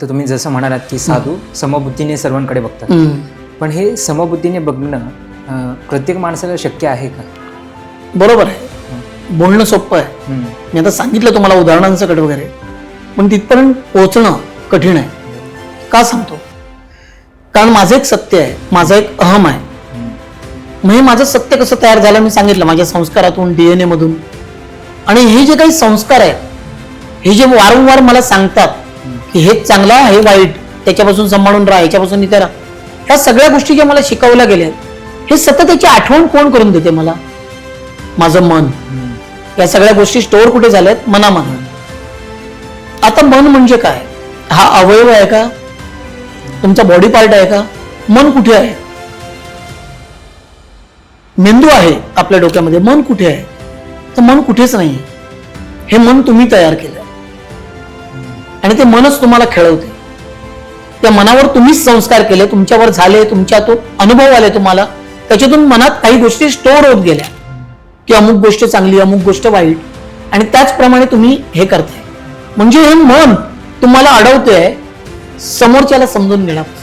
आता तुम्ही जसं म्हणालात की साधू समबुद्धीने सर्वांकडे बघतात, पण हे समबुद्धीने बघणं प्रत्येक माणसाला शक्य आहे का? बरोबर आहे, बोलणं सोपं आहे. मी आता सांगितलं तुम्हाला उदाहरणांसकट वगैरे, पण तिथपर्यंत पोहोचणं कठीण आहे. का सांगतो? कारण माझं एक सत्य आहे, माझा एक अहम आहे. म्हणजे माझं सत्य कसं तयार झालं मी सांगितलं, माझ्या संस्कारातून, डीएनए मधून. आणि हे जे काही संस्कार आहेत, हे जे वारंवार मला सांगतात की हे चांगलं हे वाईट, त्याच्यापासून सांभाळून राहा, याच्यापासून इथे राहा, ह्या सगळ्या गोष्टी ज्या मला शिकवल्या गेल्या, हे सतत त्याची आठवण कोण करून देते मला? माझं मन. या सगळ्या गोष्टी स्टोअर कुठे झाल्यात? मनामध्ये. आता मन म्हणजे काय? हा अवयव आहे का? तुमचा बॉडी पार्ट आहे का? मन कुठे आहे? मेंदू आहे आपल्या डोक्यामध्ये, मन कुठे आहे? तर मन कुठेच नाही. हे मन तुम्ही तयार केलं आणि ते मनच तुम्हाला खेळवते. त्या मनावर तुम्हीच संस्कार केले, तुमच्यावर झाले, तुमच्यातून अनुभव आले तुम्हाला, त्याच्यातून मनात काही गोष्टी स्टोअर होत गेल्या की अमुक गोष्ट चांगली, अमुक गोष्ट वाईट, आणि त्याचप्रमाणे तुम्ही हे करताय. म्हणजे हे मन तुम्हाला अडवतंय समोरच्याला समजून घेण्यापासून.